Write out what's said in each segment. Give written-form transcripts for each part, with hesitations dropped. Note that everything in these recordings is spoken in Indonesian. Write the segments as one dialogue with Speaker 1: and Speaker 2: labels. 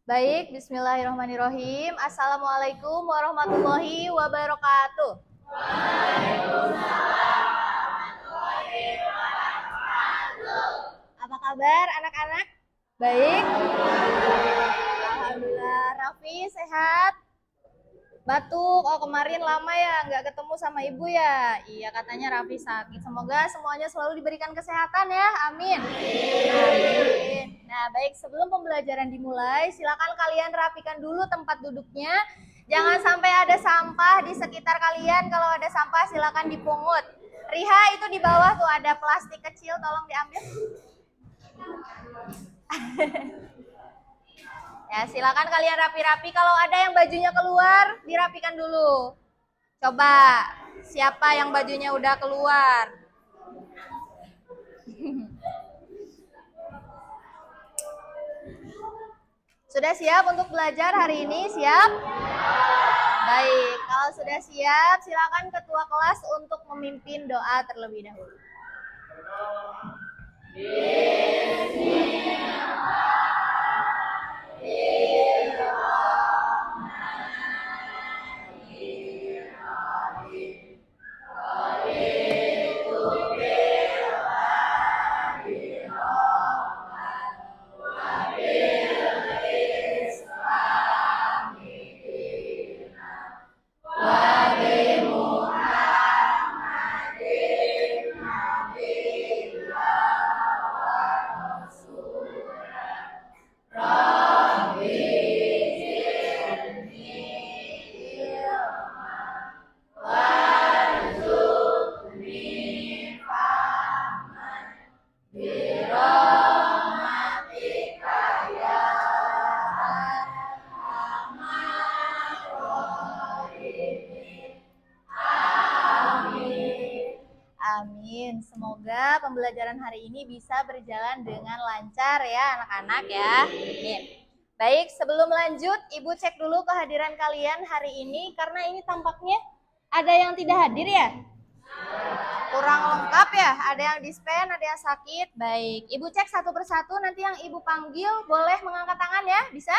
Speaker 1: Baik, bismillahirrahmanirrahim. Assalamualaikum warahmatullahi wabarakatuh. Apa kabar anak-anak? Baik? Alhamdulillah. Raffi sehat? Batuk, oh kemarin lama ya nggak ketemu sama ibu ya. Iya katanya Raffi sakit. Semoga semuanya selalu diberikan kesehatan ya, amin. Amin. Nah baik, sebelum pembelajaran dimulai, silakan kalian rapikan dulu tempat duduknya. Jangan sampai ada sampah di sekitar kalian. Kalau ada sampah silakan dipungut. Riha, itu di bawah tuh ada plastik kecil, tolong diambil. Ya, silakan kalian rapi-rapi. Kalau ada yang bajunya keluar, dirapikan dulu. Coba, siapa yang bajunya udah keluar? Sudah siap untuk belajar hari ini? Siap? Baik, kalau sudah siap, silakan ketua kelas untuk memimpin doa terlebih dahulu. Amin. Semoga pembelajaran hari ini bisa berjalan dengan lancar ya anak-anak ya. Amin. Baik, sebelum lanjut, Ibu cek dulu kehadiran kalian hari ini karena ini tampaknya ada yang tidak hadir ya? Kurang lengkap ya? Ada yang dispen, ada yang sakit. Baik, Ibu cek satu persatu, nanti yang Ibu panggil boleh mengangkat tangan ya? Bisa?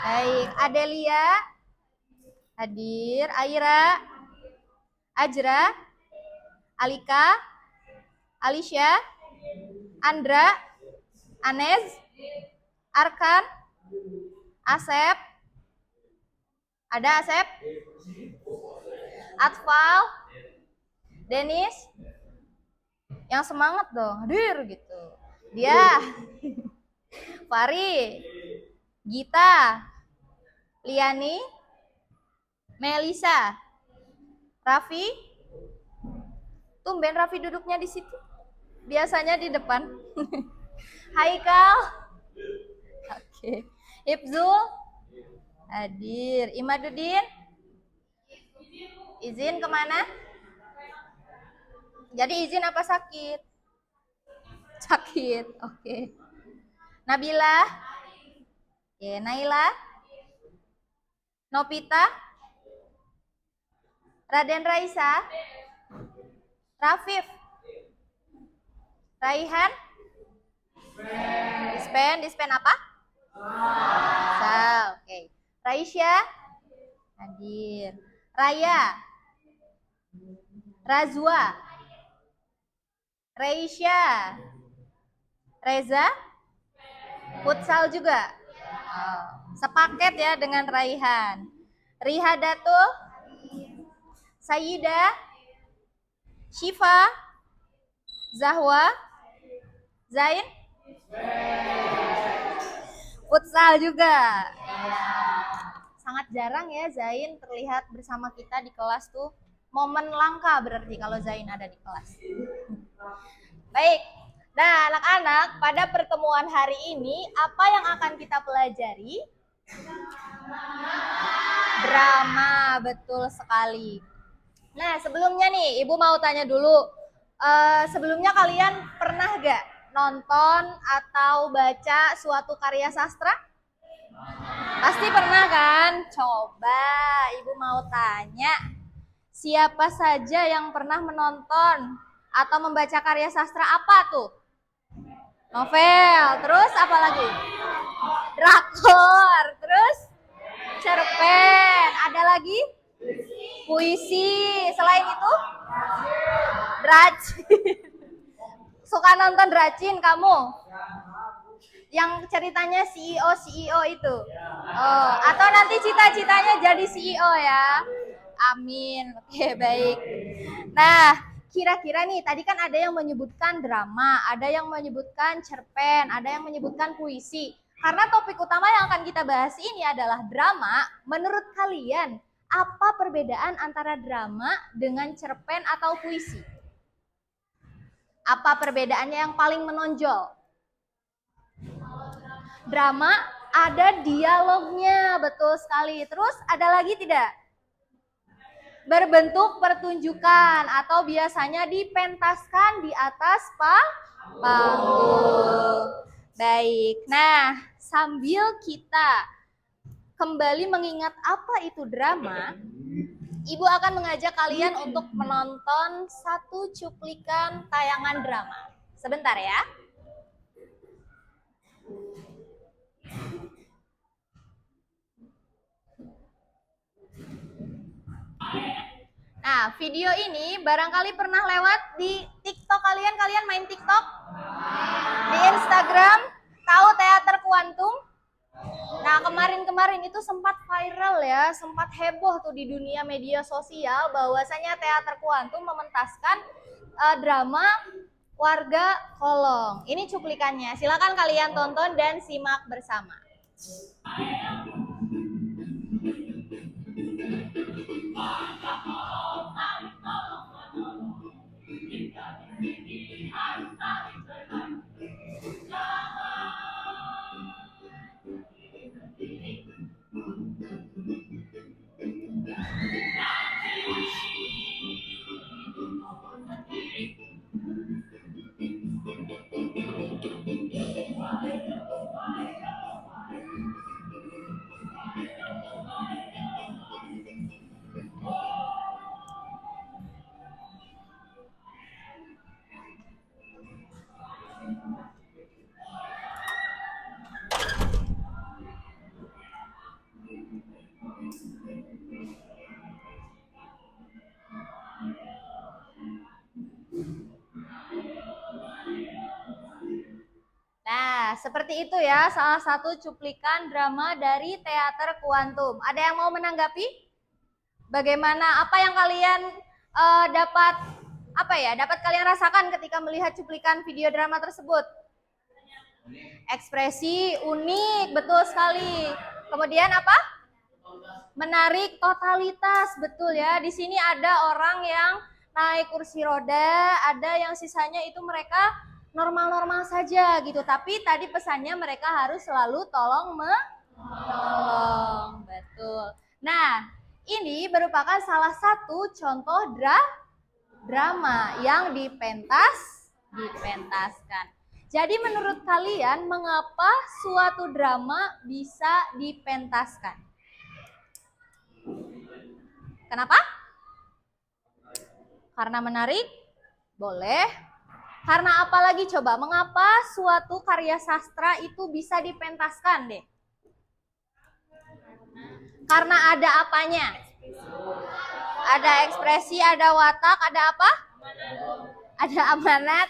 Speaker 1: Baik, Adelia hadir, Aira, Ajra, Alika, Alicia, Andra, Anez, Arkan, Asep, ada Asep, Atfal, Denis, yang semangat dong, hadir gitu. Dia, Fari, Gita, Liani, Melisa, Raffi. Tumben Raffi duduknya di situ. Biasanya di depan. Haikal. Oke. Ibzul. Hadir. Imaduddin. Izin kemana? Jadi izin apa sakit? Sakit. Oke. Nabila. Oke. Naila. Nopita. Raden Raisa. Rafif, Raihan, dispen apa? Sal, oke. Raisya, hadir. Raya, Razwa, Reisya, Reza, futsal juga. Sepaket ya dengan Raihan. Rihadatul, Sayyidah, Syifa, Zahwa, Zain, futsal juga. Sangat jarang ya Zain terlihat bersama kita di kelas tuh. Momen langka berarti kalau Zain ada di kelas. Baik, nah anak-anak pada pertemuan hari ini apa yang akan kita pelajari? Drama, betul sekali. Nah, sebelumnya nih, Ibu mau tanya dulu. Sebelumnya kalian pernah gak nonton atau baca suatu karya sastra? Pasti pernah kan? Coba Ibu mau tanya, siapa saja yang pernah menonton atau membaca karya sastra apa tuh? Novel, terus apa lagi? Drakor. drakor. Terus cerpen. Ada lagi? Puisi. Selain itu? Dracin. Suka nonton Dracin kamu? Yang ceritanya CEO itu. Oh, atau nanti cita-citanya jadi CEO ya. Amin. Oke, baik. Nah, kira-kira nih tadi kan ada yang menyebutkan drama, ada yang menyebutkan cerpen, ada yang menyebutkan puisi. Karena topik utama yang akan kita bahas ini adalah drama. Menurut kalian, apa perbedaan antara drama dengan cerpen atau puisi? Apa perbedaannya yang paling menonjol? Drama ada dialognya, betul sekali. Terus ada lagi tidak? Berbentuk pertunjukan atau biasanya dipentaskan di atas panggung. Baik, nah sambil kita kembali mengingat apa itu drama, Ibu akan mengajak kalian untuk menonton satu cuplikan tayangan drama. Sebentar ya. Nah, video ini barangkali pernah lewat di TikTok kalian. Kalian main TikTok? Di Instagram? Tahu teater kuantum? Nah, kemarin-kemarin itu sempat viral ya, sempat heboh tuh di dunia media sosial bahwasanya teater kuantum mementaskan drama Warga Kolong. Ini cuplikannya. Silakan kalian tonton dan simak bersama. Nah, seperti itu ya, salah satu cuplikan drama dari teater kuantum. Ada yang mau menanggapi? Bagaimana, apa yang kalian dapat kalian rasakan ketika melihat cuplikan video drama tersebut? Ekspresi unik, betul sekali. Kemudian apa? Menarik, totalitas, betul ya. Di sini ada orang yang naik kursi roda, ada yang sisanya itu mereka normal-normal saja gitu. Tapi tadi pesannya mereka harus selalu tolong menolong. Betul. Nah, ini merupakan salah satu contoh drama yang dipentaskan. Jadi menurut kalian mengapa suatu drama bisa dipentaskan? Kenapa? Karena menarik? Boleh. Karena apa lagi coba? Mengapa suatu karya sastra itu bisa dipentaskan deh? Karena ada apanya? Ada ekspresi, ada watak, ada apa? Ada amanat.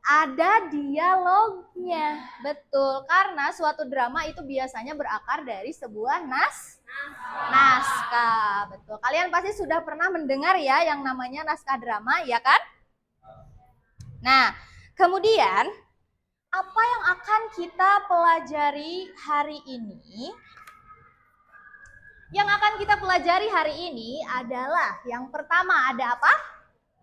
Speaker 1: Ada dialognya. Betul, karena suatu drama itu biasanya berakar dari sebuah naskah. Betul. Kalian pasti sudah pernah mendengar ya yang namanya naskah drama, ya kan? Nah, kemudian apa yang akan kita pelajari hari ini? Yang akan kita pelajari hari ini adalah yang pertama ada apa?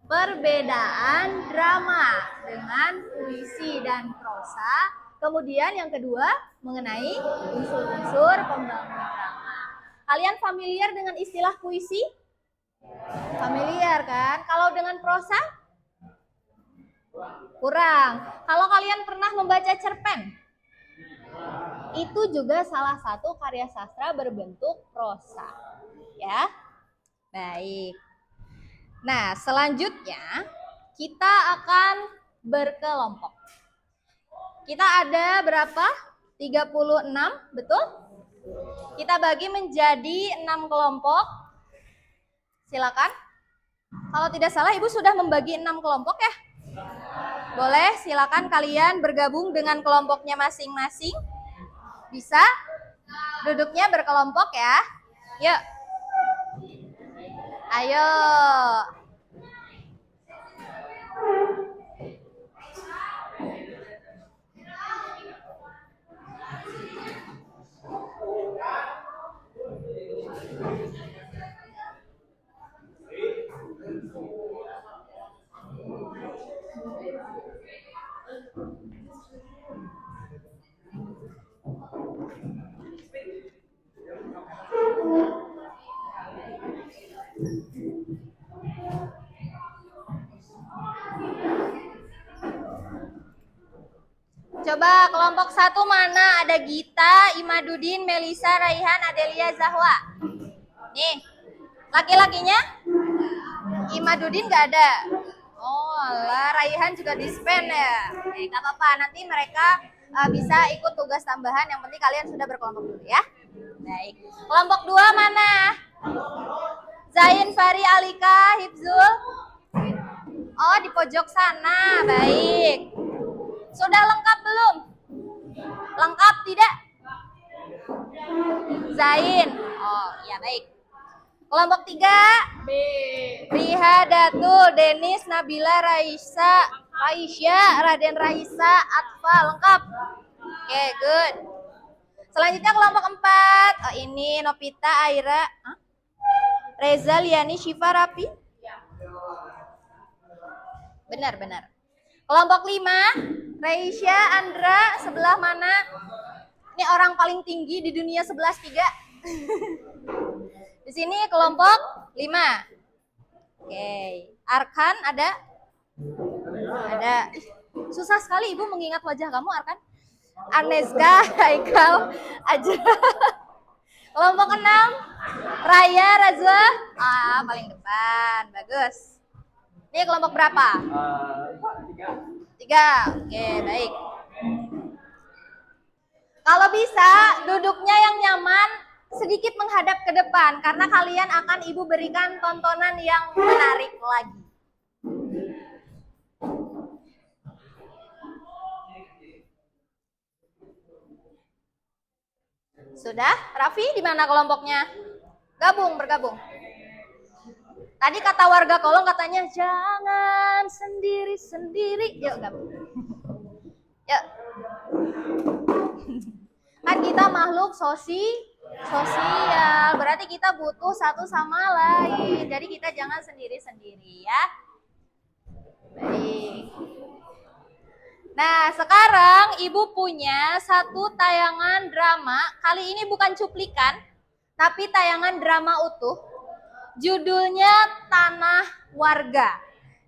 Speaker 1: Perbedaan drama dengan puisi dan prosa. Kemudian yang kedua mengenai unsur-unsur pembangun drama. Kalian familiar dengan istilah puisi? Familiar kan? Kalau dengan prosa? Kurang. Kalau kalian pernah membaca cerpen? Itu juga salah satu karya sastra berbentuk prosa. Ya. Baik. Nah, selanjutnya kita akan berkelompok. Kita ada berapa? 36, betul? Kita bagi menjadi 6 kelompok. Silakan. Kalau tidak salah Ibu sudah membagi 6 kelompok ya? Boleh, silakan kalian bergabung dengan kelompoknya masing-masing. Bisa? Duduknya berkelompok ya. Yuk. Ayo. Coba kelompok 1 mana? Ada Gita, Imadudin, Melisa, Raihan, Adelia, Zahwa. Nih, laki-lakinya? Imadudin nggak ada. Oh alah, Raihan juga dispen ya. Nggak apa-apa, nanti mereka bisa ikut tugas tambahan. Yang penting kalian sudah berkelompok dulu ya. Baik. Kelompok 2 mana? Zain, Fari, Alika, Hibzul. Oh, di pojok sana. Baik. Sudah lengkap belum? Lengkap tidak? Zain. Oh, iya baik. Kelompok 3. Riha, Datu, Denis, Nabila, Raisa, Aisyah, Raden Raisa, Atfa. Lengkap? Oke, good. Selanjutnya kelompok 4. Oh, ini Novita, Aira, Reza, Liani, Syifa, Rapi. Benar. Kelompok 5. Raisya, Andra, sebelah mana? Ini orang paling tinggi di dunia 11-3. Di sini kelompok 5. Oke. Arkan ada? Ada. Susah sekali Ibu mengingat wajah kamu, Arkan. Aneska, Haikal, Ajra. Kelompok 6. Raya, Razwa. Paling depan. Bagus. Ini kelompok berapa? 3. Oke, baik. Kalau bisa, duduknya yang nyaman sedikit menghadap ke depan, karena kalian akan Ibu berikan tontonan yang menarik lagi. Sudah? Raffi, di mana kelompoknya? Bergabung. Tadi kata warga Kolong katanya, jangan sendiri-sendiri. Yuk, gabung. Yuk. Kan kita makhluk sosial, berarti kita butuh satu sama lain. Jadi kita jangan sendiri-sendiri ya. Baik. Nah, sekarang Ibu punya satu tayangan drama. Kali ini bukan cuplikan, tapi tayangan drama utuh. Judulnya Tanah Warga.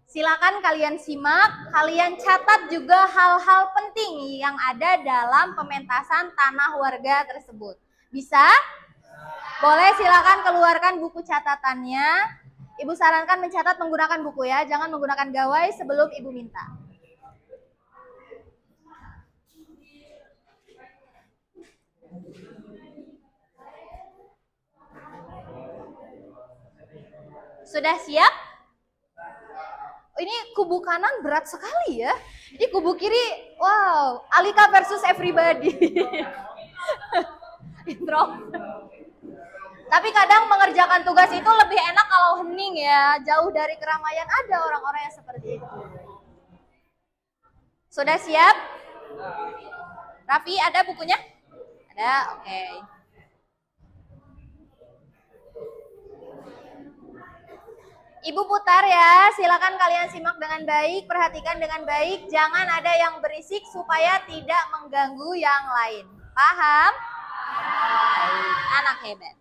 Speaker 1: Silakan kalian simak, kalian catat juga hal-hal penting yang ada dalam pementasan Tanah Warga tersebut. Bisa? Boleh, silakan keluarkan buku catatannya. Ibu sarankan mencatat menggunakan buku ya, jangan menggunakan gawai sebelum Ibu minta. Sudah siap? Ini kubu kanan berat sekali ya. Ini kubu kiri, wow, Alika versus everybody. Intro. Tapi kadang mengerjakan tugas itu lebih enak kalau hening ya, jauh dari keramaian. Ada orang-orang yang seperti itu. Sudah siap? Raffi, ada bukunya? Ada, oke. Ibu putar ya, silakan kalian simak dengan baik, perhatikan dengan baik, jangan ada yang berisik supaya tidak mengganggu yang lain. Paham? Anak hebat.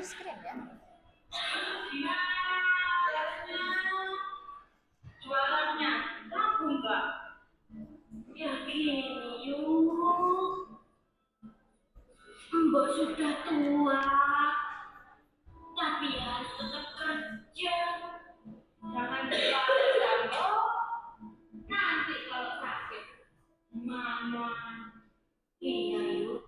Speaker 1: share screen ya.
Speaker 2: Jualannya laku enggak? Ya gini yuk. Mbak sudah tua, tapi harus tetap kerja. Jangan dipakai loh. Nanti kalau sakit, mama. Iya yuk.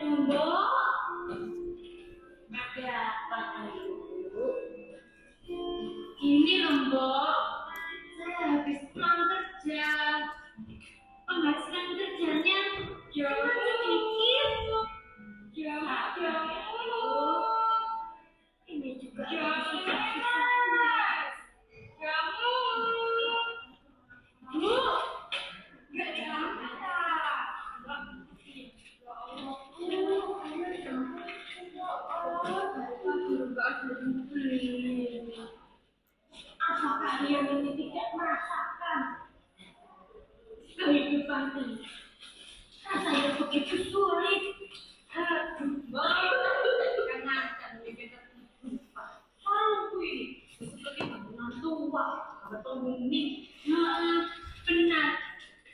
Speaker 2: Mbak, ada apa yuk? Ini loh Mbak, saya habis pulang kerja. Penghasilan kerjanya jauh sedikit. Jauh. Ini juga susah-susah. Bu, nggak apakah kalian ini tidak merasakan kehidupan ini? Rasanya begitu sulit. Kalau ini seperti bangunan tua atau bumi. Benar.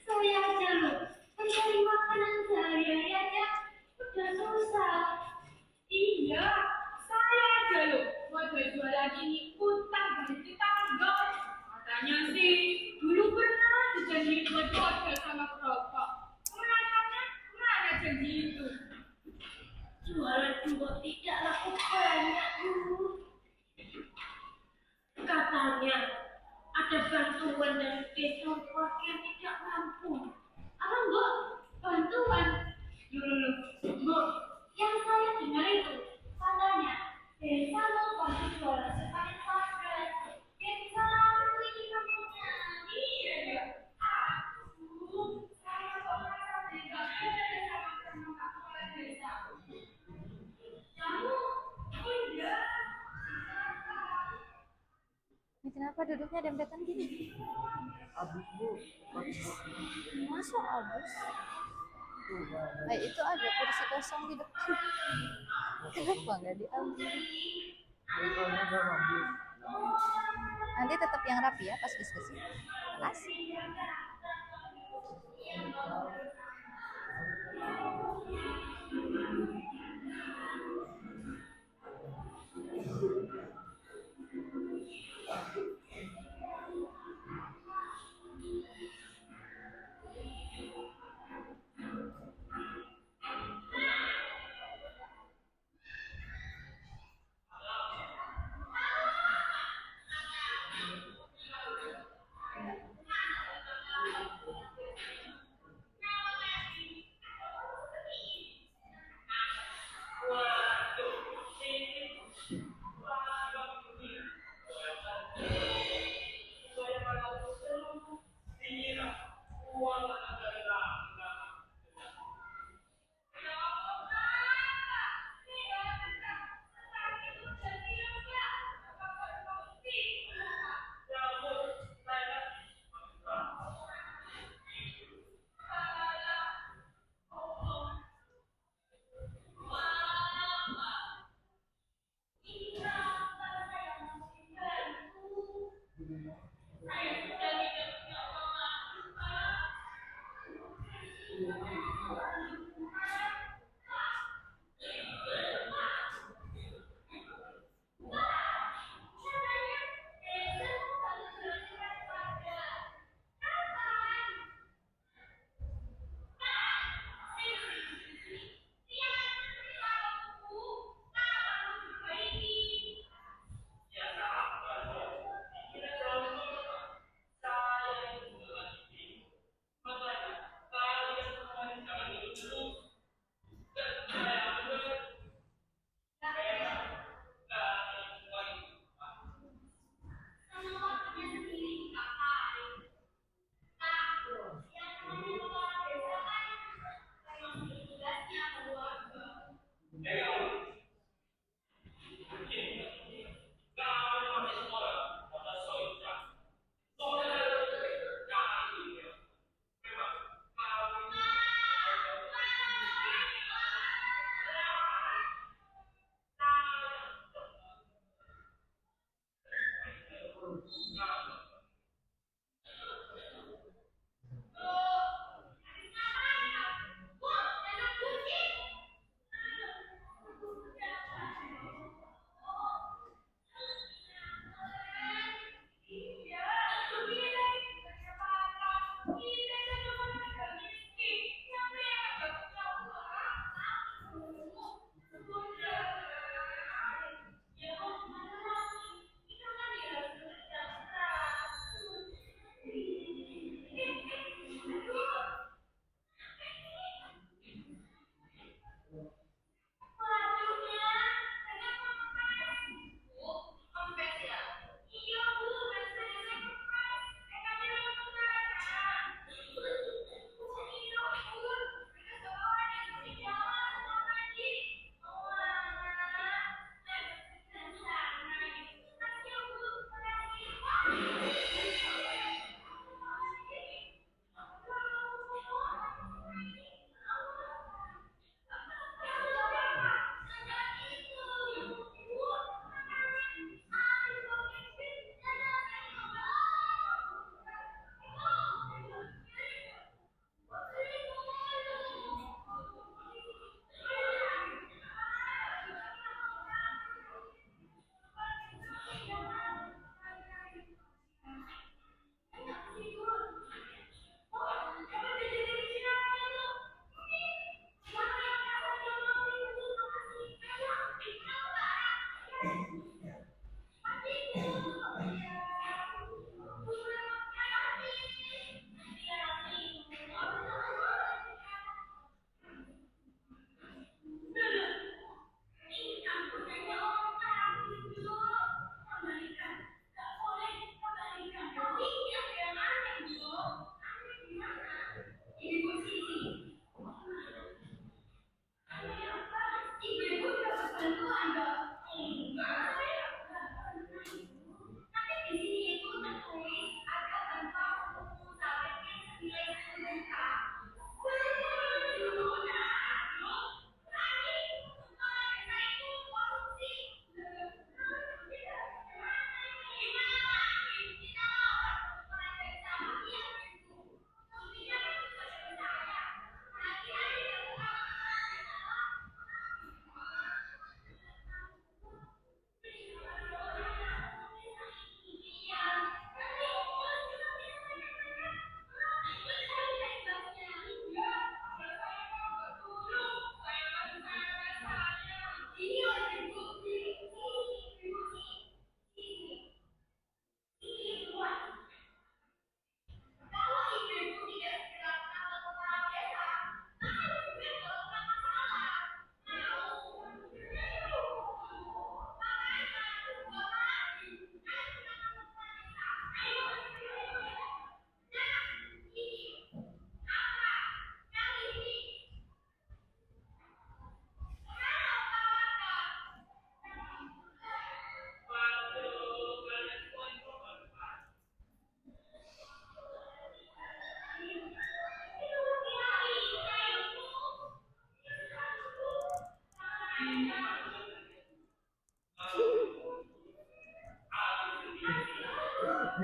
Speaker 2: Saya aja loh. Mencari makanan sehari-hari aja udah susah. Iya, saya aja loh. Buat jualan ini utang dari tetangga. Katanya sih dulu pernah dijanjiin buat jual sama bapak. Kenyataannya mana janji itu? Jualan juga tidak laku banyak dulu. Katanya ada bantuan dari desa buat yang tidak mampu. Apa Mbak? Bantuan? Loh, Mbak, yang saya dengar itu katanya desa mau bantu jualan sekali pakai. Yang bisa laku ini namanya. Iya ya. Saya kok merasa tidak beda sama teman kepala desa. Kamu, oh iya.
Speaker 1: Ini kenapa duduknya dempetan gini?
Speaker 3: Habis bu,
Speaker 1: Masuk abis. Itu ada kursi kosong di depan. Kenapa nggak diambil?
Speaker 3: kalau udah ambil.
Speaker 1: Nanti tetap yang rapi ya pas diskusi. Makasih.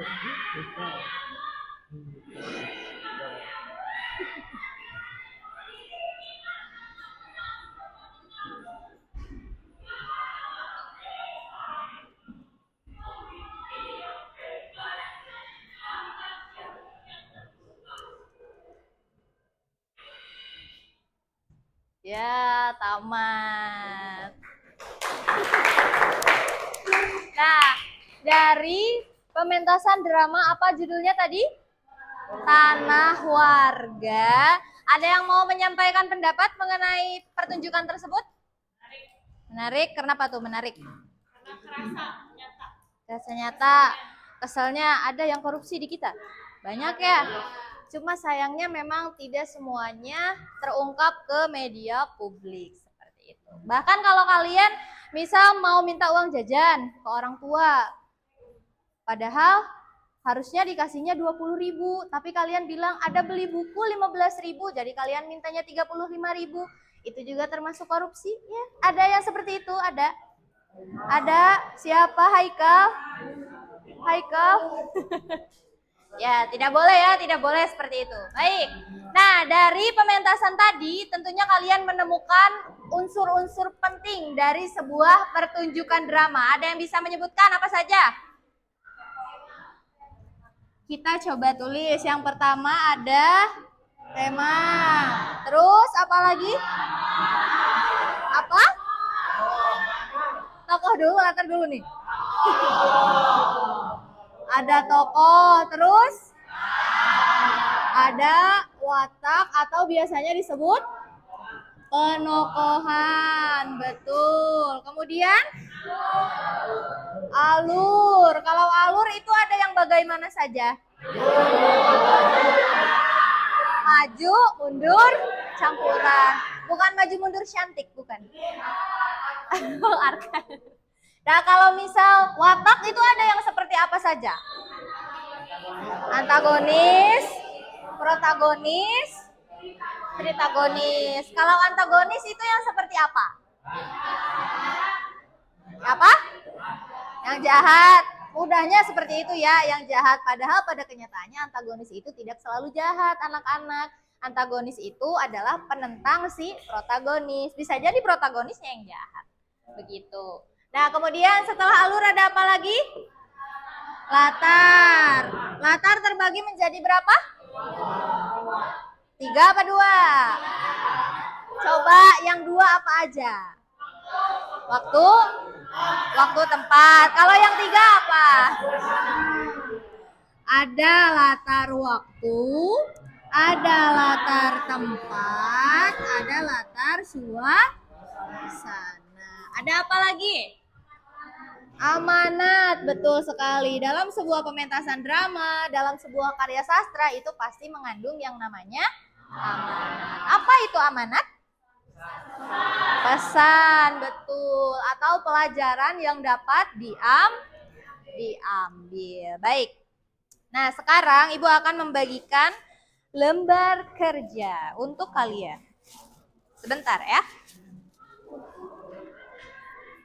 Speaker 3: Besar.
Speaker 1: Ya, tamat. Nah, dari pementasan drama apa judulnya tadi? Tanah Warga. Ada yang mau menyampaikan pendapat mengenai pertunjukan tersebut? Menarik. Kenapa tuh menarik?
Speaker 2: Karena kerasa nyata.
Speaker 1: Rasa nyata. Keselnya ada yang korupsi di kita. Banyak ya. Cuma sayangnya memang tidak semuanya terungkap ke media publik seperti itu. Bahkan kalau kalian misal mau minta uang jajan ke orang tua, padahal harusnya dikasihnya 20.000, tapi kalian bilang ada beli buku 15.000, jadi kalian mintanya 35.000. Itu juga termasuk korupsi ya. Ada yang seperti itu, ada. Ada siapa? Haikal? Haikal? Ya, tidak boleh seperti itu. Baik. Nah, dari pementasan tadi tentunya kalian menemukan unsur-unsur penting dari sebuah pertunjukan drama. Ada yang bisa menyebutkan apa saja? Kita coba tulis. Yang pertama ada tema. Terus apa lagi? Apa? Tokoh dulu, latar dulu nih. Ada tokoh, terus ada watak atau biasanya disebut penokohan. Betul. Kemudian alur. Kalau alur itu ada yang bagaimana saja? Maju, mundur, campuran. Bukan maju mundur cantik, bukan. Nah, kalau misal watak itu ada yang seperti apa saja? Antagonis, protagonis, tritagonis. Kalau antagonis itu yang seperti apa? Apa? Yang jahat. Mudahnya seperti itu ya, yang jahat. Padahal pada kenyataannya antagonis itu tidak selalu jahat, anak-anak. Antagonis itu adalah penentang si protagonis. Bisa jadi protagonisnya yang jahat. Begitu. Nah, kemudian setelah alur ada apa lagi? Latar. Latar terbagi menjadi berapa? 3 apa 2? Coba yang 2 apa aja? Waktu, tempat. Kalau yang 3 apa? Ada latar waktu, ada latar tempat, ada latar suasana. Ada apa lagi? Amanat, betul sekali. Dalam sebuah pementasan drama, dalam sebuah karya sastra itu pasti mengandung yang namanya amanat. Apa itu amanat? Pesan, betul. Atau pelajaran yang dapat diambil. Baik. Nah, sekarang Ibu akan membagikan lembar kerja untuk kalian. Sebentar ya.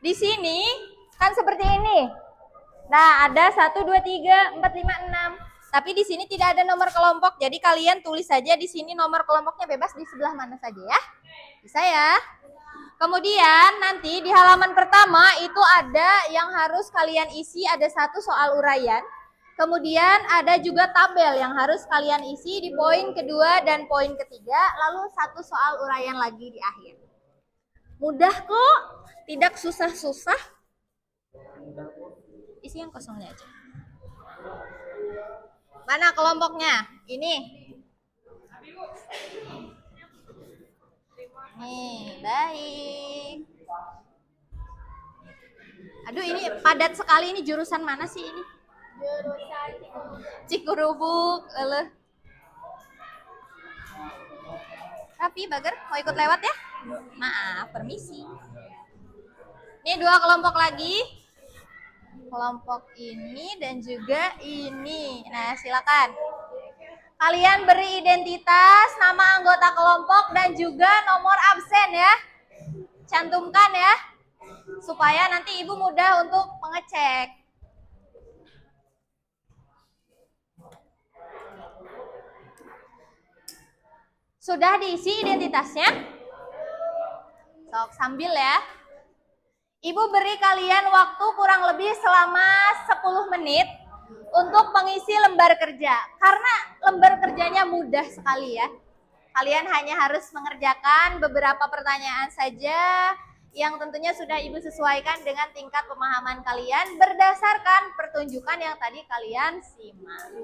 Speaker 1: Di sini kan seperti ini. Nah, ada 1, 2, 3, 4, 5, 6. Tapi di sini tidak ada nomor kelompok. Jadi kalian tulis saja di sini nomor kelompoknya bebas di sebelah mana saja ya. Bisa ya. Kemudian nanti di halaman pertama itu ada yang harus kalian isi, ada 1 soal uraian. Kemudian ada juga tabel yang harus kalian isi di poin kedua dan poin ketiga. Lalu 1 soal uraian lagi di akhir. Mudah kok, tidak susah-susah. Isi yang kosongnya aja. Mana kelompoknya? Ini. Nih, baik. Aduh, ini padat sekali. Ini jurusan mana sih ini? Jurusan Cikurubuk. Tapi Bager mau ikut lewat ya? Maaf, permisi. Ini 2 kelompok lagi. Kelompok ini dan juga ini. Nah, silakan. Kalian beri identitas, nama anggota kelompok dan juga nomor absen ya. Cantumkan ya. Supaya nanti Ibu mudah untuk mengecek. Sudah diisi identitasnya? Sok sambil ya. Ibu beri kalian waktu kurang lebih selama 10 menit untuk mengisi lembar kerja. Karena lembar kerjanya mudah sekali ya. Kalian hanya harus mengerjakan beberapa pertanyaan saja yang tentunya sudah Ibu sesuaikan dengan tingkat pemahaman kalian berdasarkan pertunjukan yang tadi kalian simak.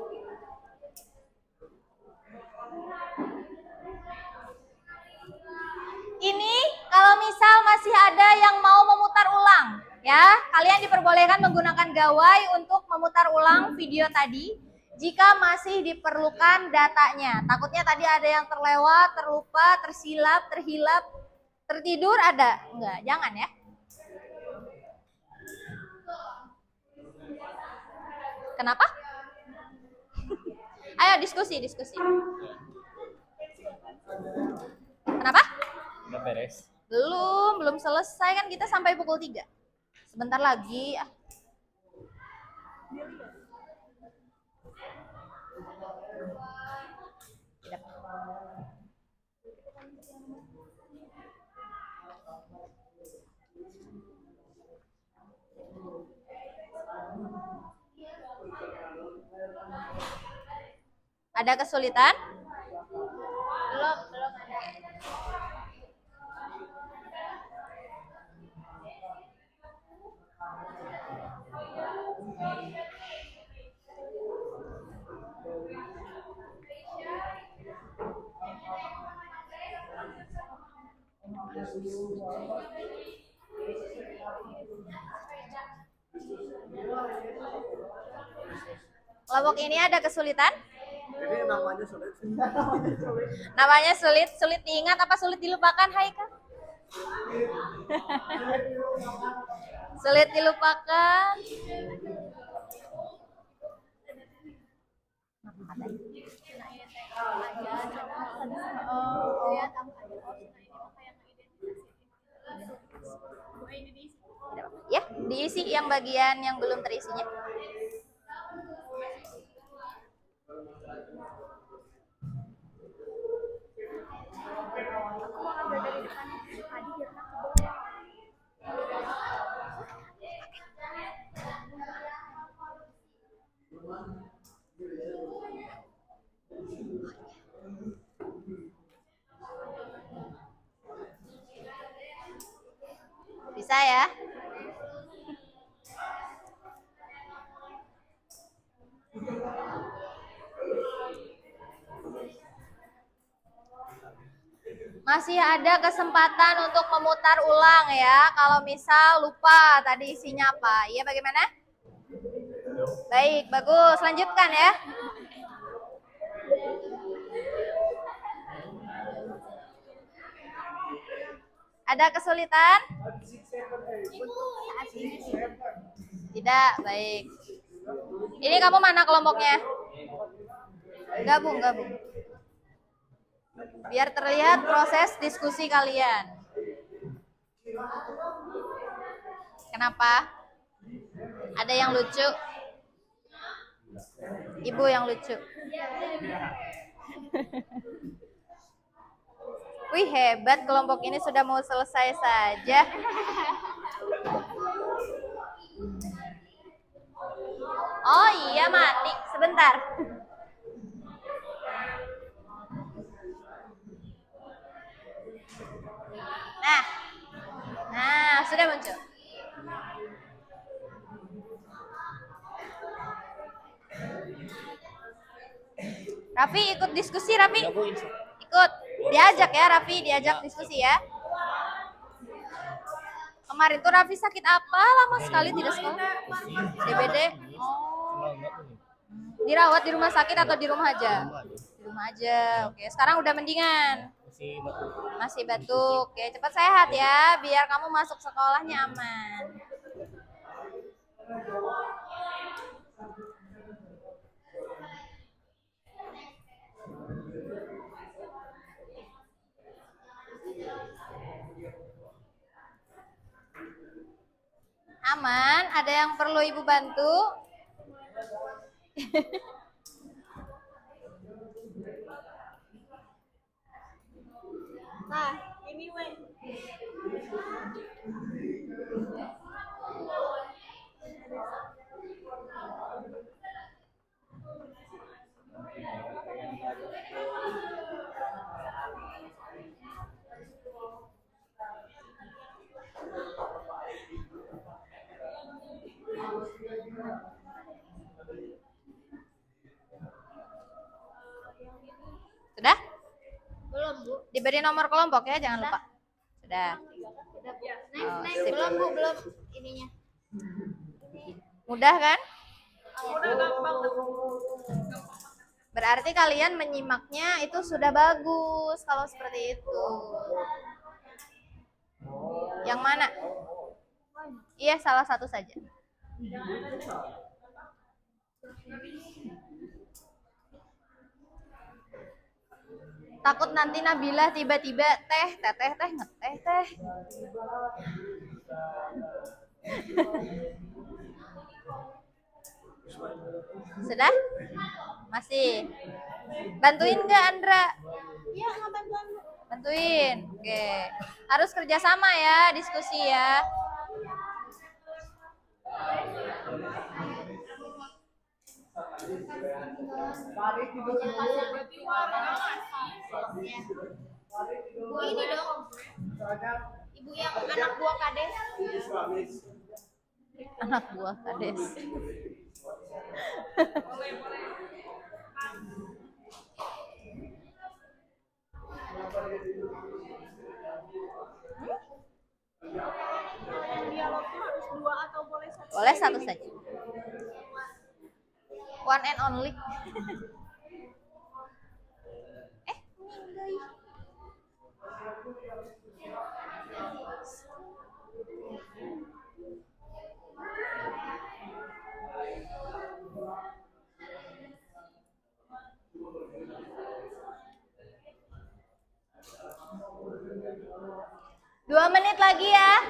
Speaker 1: Ini kalau misal masih ada yang mau memutar ulang, ya, kalian diperbolehkan menggunakan gawai untuk memutar ulang video tadi jika masih diperlukan datanya. Takutnya tadi ada yang terlewat, terlupa, tersilap, terhilap, tertidur ada? Enggak, jangan ya. Kenapa? Ayo diskusi. Kenapa?
Speaker 4: Udah beres.
Speaker 1: Belum selesai kan kita sampai pukul 3. Sebentar lagi. Ada kesulitan? Belum ada. Kelompok ini ada kesulitan?
Speaker 3: Ini namanya sulit.
Speaker 1: Namanya sulit diingat apa sulit dilupakan, Haika? Sulit dilupakan. Ya, diisi yang bagian yang belum terisinya. Bisa ya? Masih ada kesempatan untuk memutar ulang ya. Kalau misal lupa tadi isinya apa. Iya, bagaimana? Baik, bagus. Lanjutkan ya. Ada kesulitan? Tidak, baik. Ini kamu mana kelompoknya? Gabung. Biar terlihat proses diskusi kalian. Kenapa? Ada yang lucu? Ibu yang lucu. Wih, hebat, kelompok ini sudah mau selesai saja. Oh iya, mati. Sebentar. Nah, sudah muncul. Raffi ikut diskusi, Raffi. Ikut. Diajak ya, Raffi, diajak diskusi ya. Kemarin tuh Raffi sakit apa? Lama sekali tidak sekolah. DBD. Oh. Dirawat di rumah sakit atau di rumah aja? Di rumah aja. Oke, sekarang udah mendingan. Masih batuk. Oke, cepat sehat ya, biar kamu masuk sekolahnya aman. Aman, ada yang perlu Ibu bantu? Nah, ini weh. Sudah?
Speaker 4: Belum, Bu.
Speaker 1: Diberi nomor kelompok ya, jangan lupa. Sudah.
Speaker 4: Udah, Bu.
Speaker 1: Oh,
Speaker 4: Next.
Speaker 1: sip.
Speaker 4: Belum, Bu, belum ininya.
Speaker 1: Mudah kan?
Speaker 2: Udah gampang.
Speaker 1: Berarti kalian menyimaknya itu sudah bagus kalau seperti itu. Yang mana? Iya, salah satu saja. Takut nanti Nabila tiba-tiba teteh ngeteh teh. Sudah? Masih. Bantuin nggak Andra?
Speaker 4: Iya, nggak bantuan, Bu.
Speaker 1: Bantuin. Oke. Harus kerjasama ya, diskusi ya.
Speaker 4: Bu ini dong. Ibu yang anak buah kades.
Speaker 1: Anak buah kades.
Speaker 4: Dialognya harus 2 atau boleh 1?
Speaker 1: Boleh satu saja. One and only. Enggak. Dua menit lagi ya.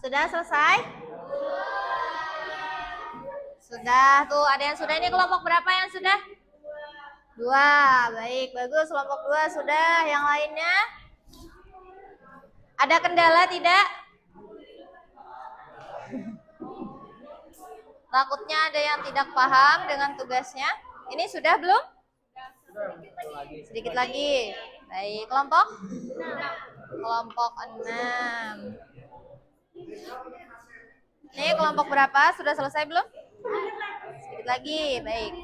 Speaker 1: Sudah selesai? Sudah, tuh ada yang sudah. Ini kelompok berapa yang sudah? 2, baik, bagus. Kelompok 2 sudah. Yang lainnya? Ada kendala tidak? Takutnya ada yang tidak paham dengan tugasnya. Ini sudah belum? Sedikit lagi. Baik, kelompok? Kelompok 6. Nih, kelompok berapa? Sudah selesai belum? Sedikit lagi, baik.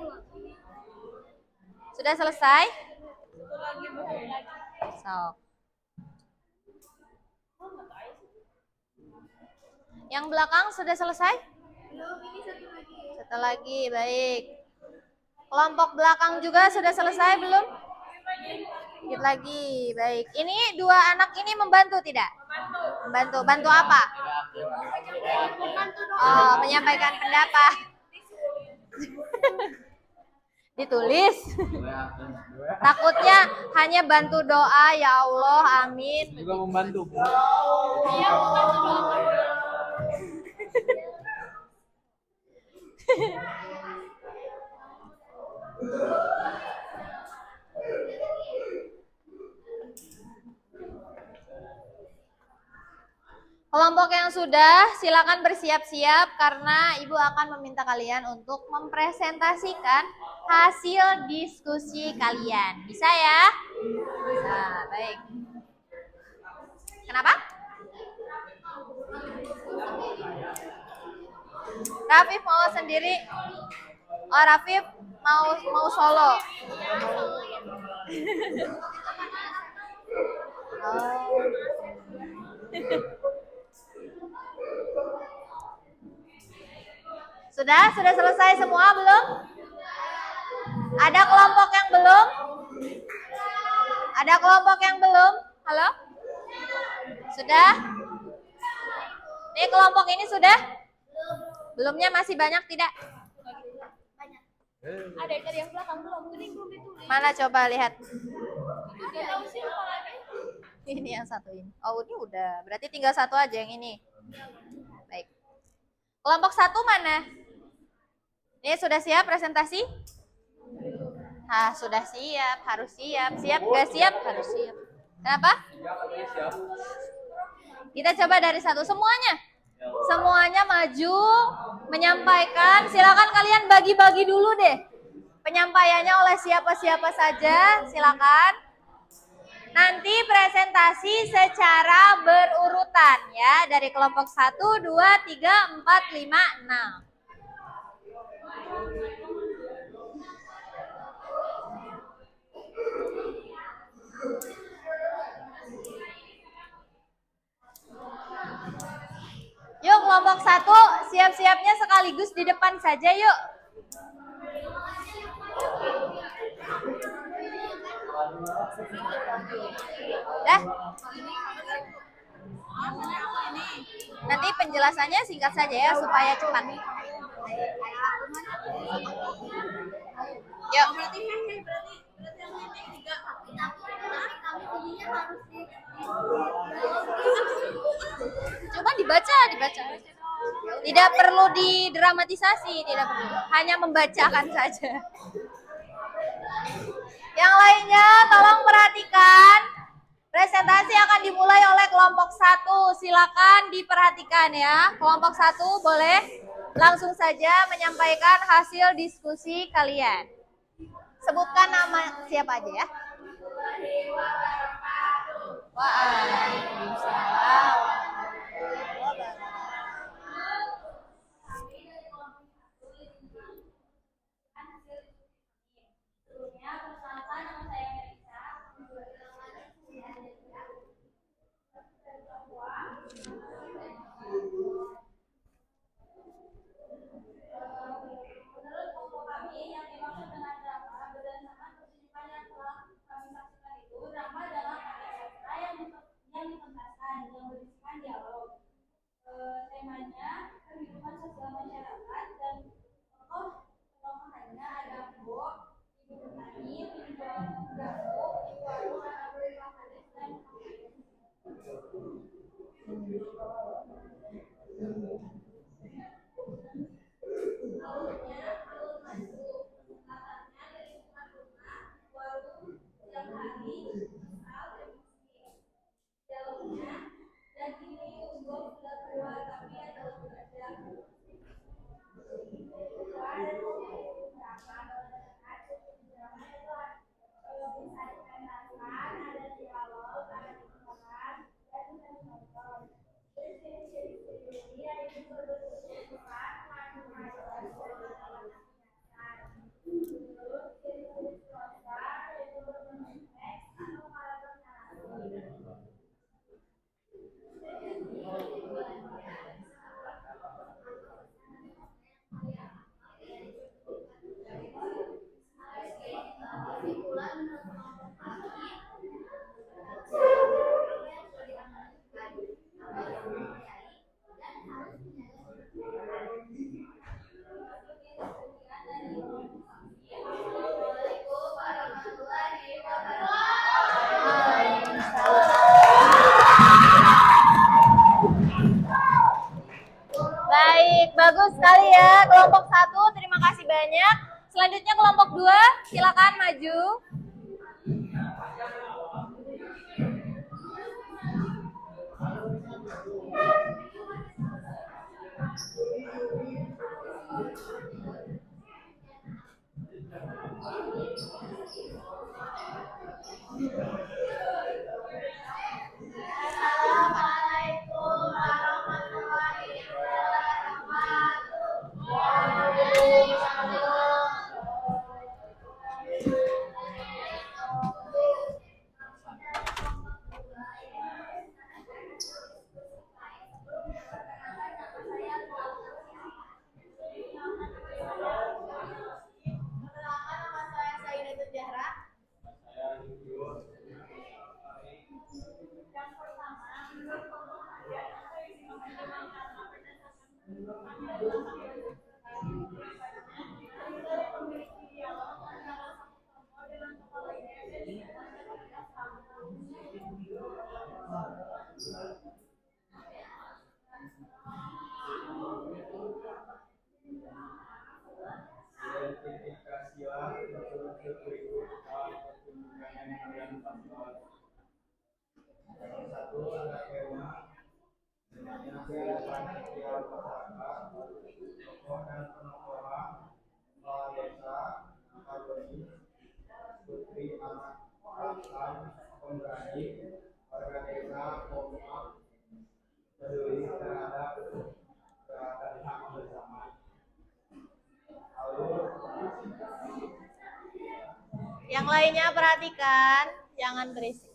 Speaker 1: Sudah selesai? So. Yang belakang sudah selesai? Satu lagi, baik. Kelompok belakang juga sudah selesai belum? Sedikit lagi, baik. Ini dua anak ini membantu tidak? Membantu. Bantu apa? Oh, menyampaikan pendapat. Ditulis. Takutnya hanya bantu doa, ya Allah, amin.
Speaker 3: Juga membantu.
Speaker 1: Kelompok yang sudah, silakan bersiap-siap karena Ibu akan meminta kalian untuk mempresentasikan hasil diskusi kalian. Bisa ya? Bisa, baik. Kenapa? Rafif mau sendiri? Oh, Rafif mau solo. Sudah selesai semua belum? Ada kelompok yang belum? Ada kelompok yang belum? Halo? Sudah? Nih kelompok ini sudah? Belumnya masih banyak tidak?
Speaker 4: Ada dari yang belakang belum, ini belum ditulis.
Speaker 1: Mana coba lihat.
Speaker 4: Gak tahu sih apa lagi.
Speaker 1: Ini yang satu ini. Oh ini udah, berarti tinggal satu aja yang ini. Baik. Kelompok satu mana? Ini sudah siap presentasi? Ah, sudah siap, harus siap. Siap gak siap? Harus siap. Kenapa? Kita coba dari satu semuanya. Semuanya maju menyampaikan. Silakan kalian bagi-bagi dulu deh. Penyampaiannya oleh siapa-siapa saja, silakan. Nanti presentasi secara berurutan ya, dari kelompok 1, 2, 3, 4, 5, 6. Yuk kelompok 1 siap-siapnya sekaligus di depan saja yuk. Dah. Nanti penjelasannya singkat saja ya supaya cepat. Yuk. Coba dibaca. Tidak perlu didramatisasi, tidak perlu. Hanya membacakan saja. Yang lainnya tolong perhatikan. Presentasi akan dimulai oleh kelompok 1. Silakan diperhatikan ya. Kelompok 1 boleh langsung saja menyampaikan hasil diskusi kalian. Sebutkan nama siapa aja ya. Waalaikumsalam. banyak. Selanjutnya kelompok 2, silakan maju.
Speaker 4: Assalamualaikum warahmatullahi Perkenalkan, nama saya Saidatul Zahra. Yang pertama,
Speaker 1: Yang lainnya perhatikan, jangan berisik.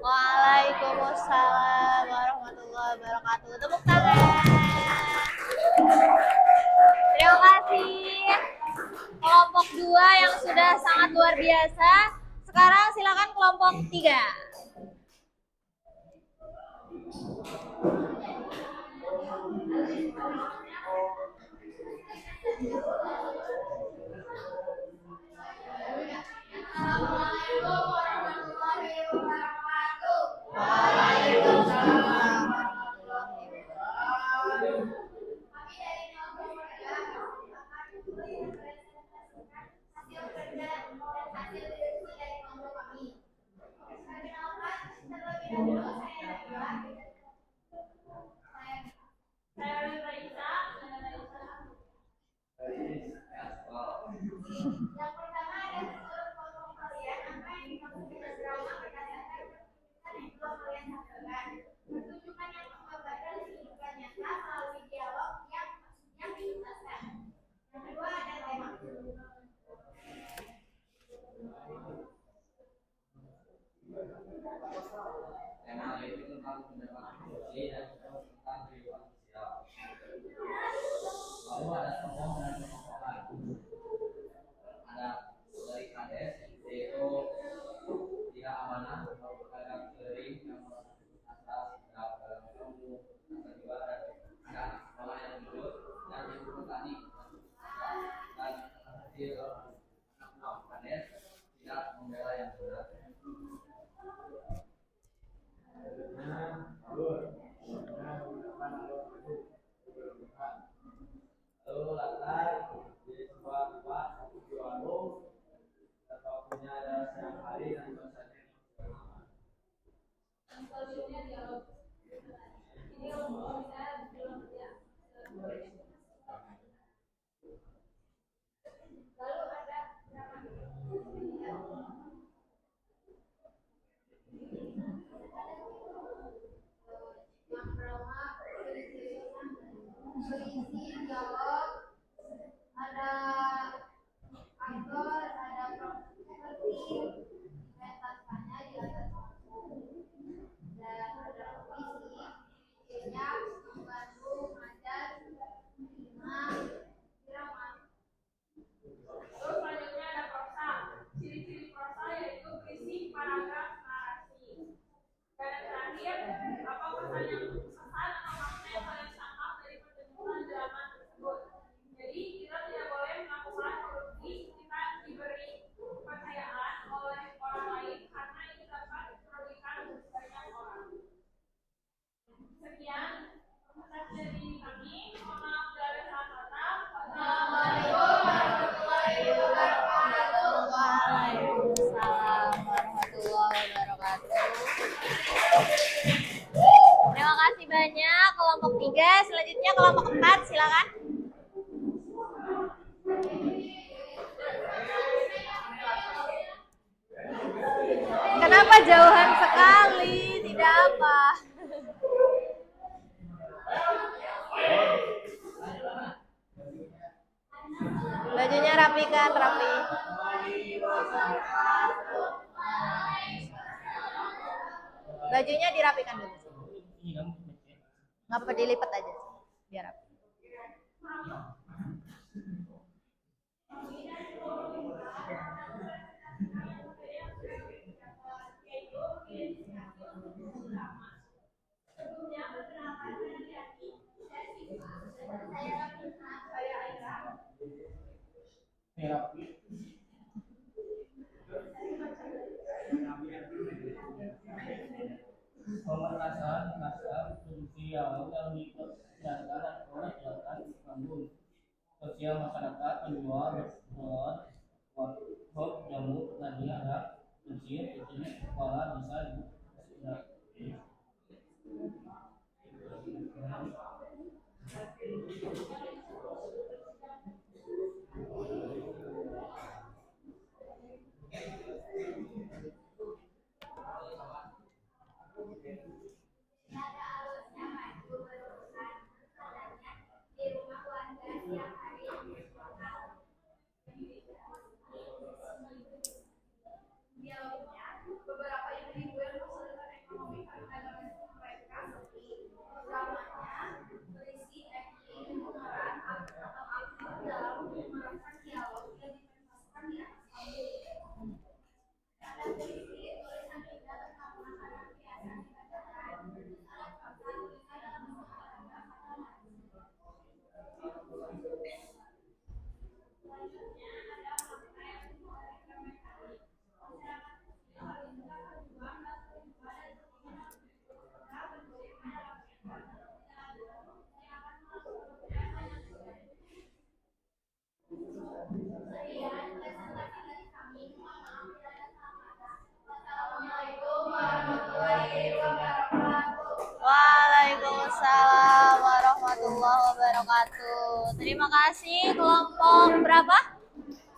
Speaker 1: Waalaikumsalam warahmatullahi wabarakatuh. Tepuk tangan. Terima kasih kelompok 2 yang sudah sangat luar biasa. Sekarang silakan kelompok 3.
Speaker 4: Assalamualaikum warahmatullahi wabarakatuh. Kami dari kelompok 3 akan mempresentasikan hasil kerja dan hasil diskusi dari kelompok kami. Perkenalkan,
Speaker 5: Lalu latar di sebuah tempat di warung atau punya ada siang hari dan suasana
Speaker 4: yang pertama berisi dialog, ada aktor, ada properti, pentasnya di atas panggung, dan ada puisi, idenya membantu mengajar lima irama.
Speaker 2: Terus selanjutnya ada prosa. Ciri-ciri prosa yaitu berisi paragraf narasi. Dan yang terakhir, apa pesan atau makna yang kalian tangkap dari pertunjukan drama tersebut. Jadi kita tidak boleh melakukan korupsi, kita diberi kepercayaan oleh orang lain karena ini dapat merugikan banyak orang. Sekian presentasi dari kami. Mohon maaf bila ada salah kata.
Speaker 1: Assalamualaikum warahmatullahi wabarakatuh. Waalaikumsalam warahmatullahi wabarakatuh. Terima kasih banyak kelompok 3. Selanjutnya kelompok 4, silakan. Kenapa jauhan sekali? Tidak apa. Bajunya rapikan, rapi. Bajunya dirapikan dulu. Nggak apa dilipat aja, biar rapi.
Speaker 5: pementasan naskah produksi awal yang dipersiapkan oleh gerakan panggung sosial masyarakat penjual telur hot jamu tadi ada mesin itu kepala bisa
Speaker 4: Di rumah warga siang hari dialognya beberapa ibu-ibu yang kesulitan ekonomi karena mereka sepi. Dramanya berisi acting, pemeran atau aktor dalam menerapkan dialog yang dipentaskan di atas panggung. Ada puisi, tulisan indah tentang makanan biasa dibacakan. Ada prosa, tulisan dalam bentuk paragraf atau narasi. Selanjutnya ada makna yang dimiliki mekanik. Masyarakat kecil menunjukkan perjuangan dan perjuangan dari kepentingan negara bergolongan dalam sektor yang akan melakukan banyak sekian presentasi dari kami. Mohon maaf bila ada salah kata. Wassalamualaikum warahmatullahi wabarakatuh.
Speaker 1: Waalaikumsalam warahmatullahi wabarakatuh. Terima kasih kelompok berapa?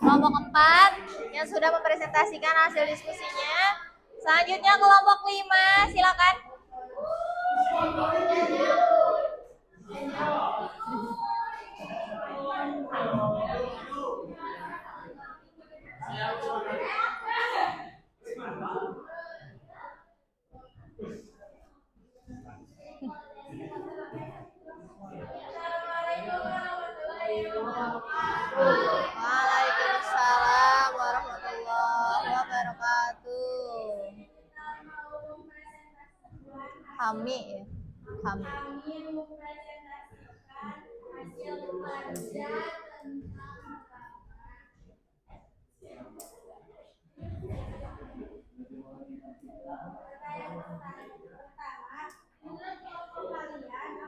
Speaker 1: Kelompok 4 yang sudah mempresentasikan hasil diskusinya. Selanjutnya kelompok 5, silakan. Waalaikumsalam warahmatullahi wabarakatuh. Kami ya, kami.
Speaker 4: Kami mempresentasikan hasil kerja tentang pertama, menurut kelompok kalian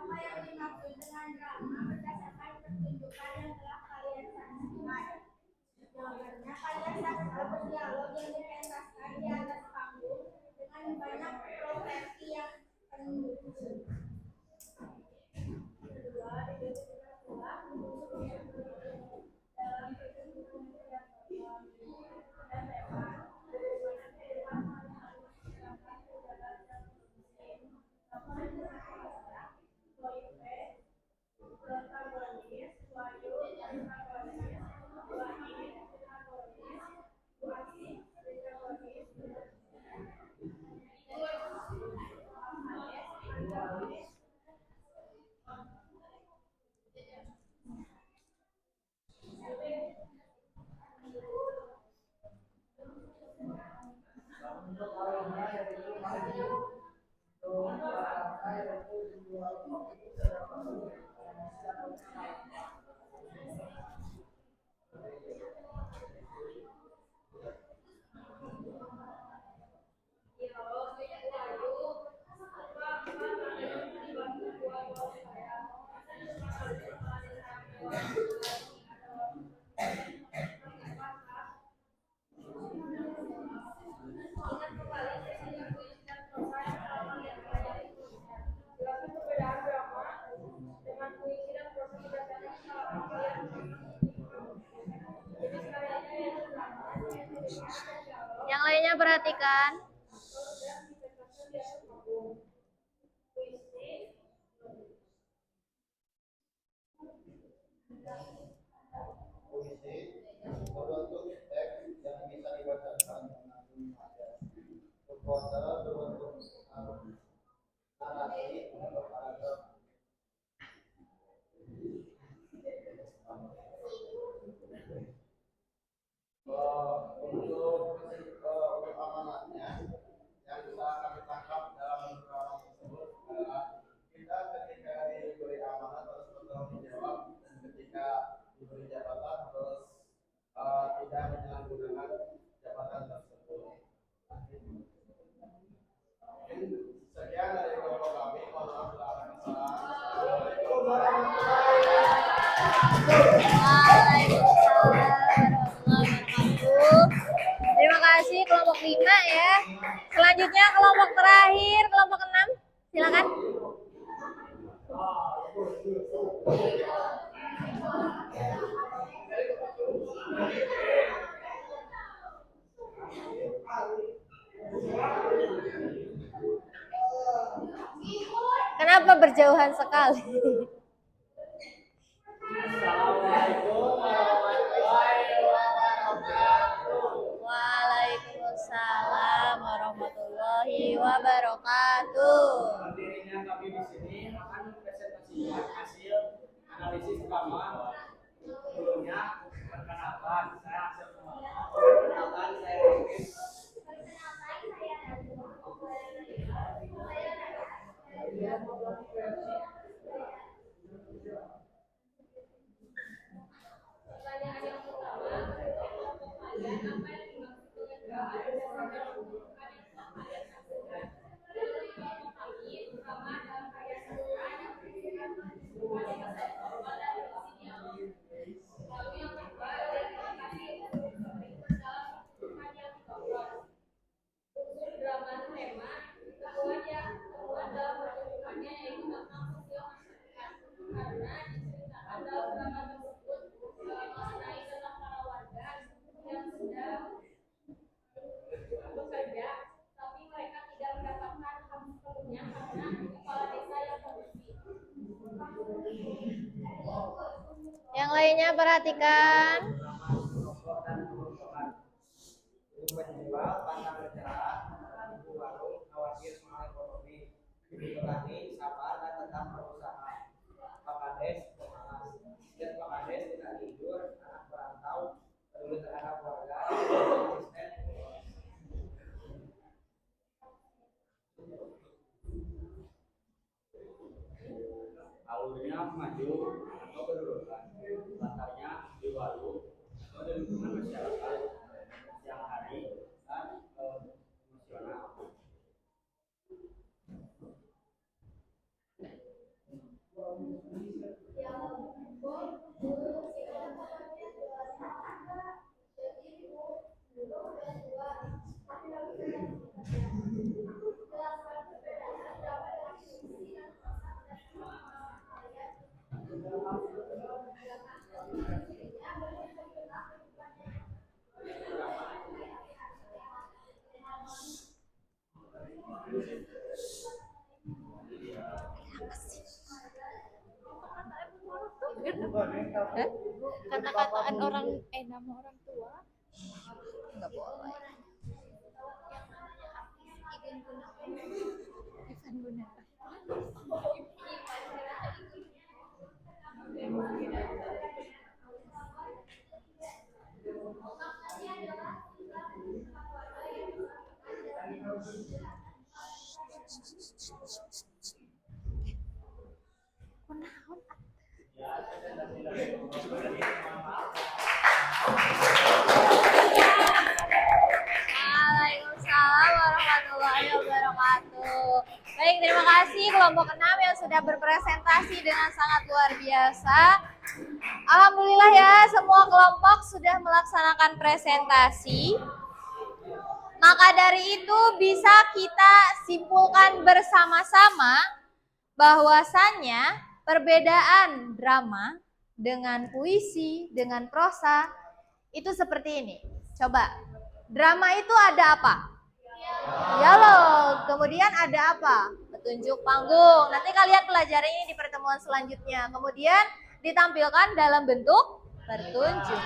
Speaker 2: Jelaskan perbedaan drama dengan puisi dan prosa berdasarkan pengalaman kalian. Jenis karyanya yaitu drama, cerita, dan dialog.
Speaker 1: Yang lainnya perhatikan.
Speaker 2: Dan dipentaskan di atas panggung. Puisi,
Speaker 6: Puisi berbentuk teks yang bisa dibacakan mengandung nada. Prosa berbentuk narasi atau paragraf. Untuk amanatnya yang bisa kami tangkap dalam drama tersebut adalah kita ketika diberi amanat harus bertanggung jawab, dan ketika diberi jabatan harus tidak menyalahgunakan jabatan tersebut. Sekian dari kelompok kami. Mohon maaf bila ada kesalahan. Assalamualaikum warahmatullahi
Speaker 1: Waalaikumsalam warahmatullahi wabarakatuh. Terima kasih kelompok 5 ya. Selanjutnya kelompok terakhir, kelompok 6. Silakan. Kenapa berjauhan sekali?
Speaker 5: Assalamualaikum warahmatullahi wabarakatuh.
Speaker 1: Waalaikumsalam warahmatullahi wabarakatuh.
Speaker 5: Berdirinya kami di sini akan presentasikan hasil analisis rekaman. Sebelumnya, perkenalkan saya Hasil Kumala. Perkenalkan saya Rafif.
Speaker 2: pertanyaan yang pertama, kelompok kalian apa yang dimaksud dengan drama berdasarkan pembentukan yang telah kalian saksikan. Menurut kelompok kami, drama adalah karya sastra yang berisikan pembentukan yang kontekstual dan berisi dialog. Lalu yang kedua, klasifikasi unsur dalam pembentukan yang ditonton. Unsur drama tema kedua dalam pertunjukannya yaitu tentang sosial masyarakat, karena diceritakan dalam drama tersebut mengenai tentang para warga yang sedang bekerja, tapi mereka tidak mendapatkan hak sepenuhnya karena kepala desa yang korupsi.
Speaker 1: Yang lainnya perhatikan.
Speaker 6: Ibu penjual pandang bercerah, ibu warung khawatir soal ekonomi, ibu petani sabar dan tetap berusaha. Pak Kades pemalas, dan Pak Kades tidak tidur, anak perantau peduli terhadap warga, konsisten.
Speaker 5: Alurnya maju atau berurutan, latarnya di warung atau di lingkungan masyarakat, siang hari dan emosional.
Speaker 1: Kata-kataan orang, nama orang tua nggak boleh. Ivan Gunawan. Waalaikumsalam warahmatullahi wabarakatuh. Baik, terima kasih kelompok 6 yang sudah berpresentasi dengan sangat luar biasa. Alhamdulillah ya, semua kelompok sudah melaksanakan presentasi. Maka dari itu bisa kita simpulkan bersama-sama bahwasannya perbedaan drama dengan puisi, dengan prosa itu seperti ini. Coba, drama itu ada apa? Dialog. Kemudian ada apa? Petunjuk panggung. Nanti kalian pelajari ini di pertemuan selanjutnya. Kemudian ditampilkan dalam bentuk pertunjuk.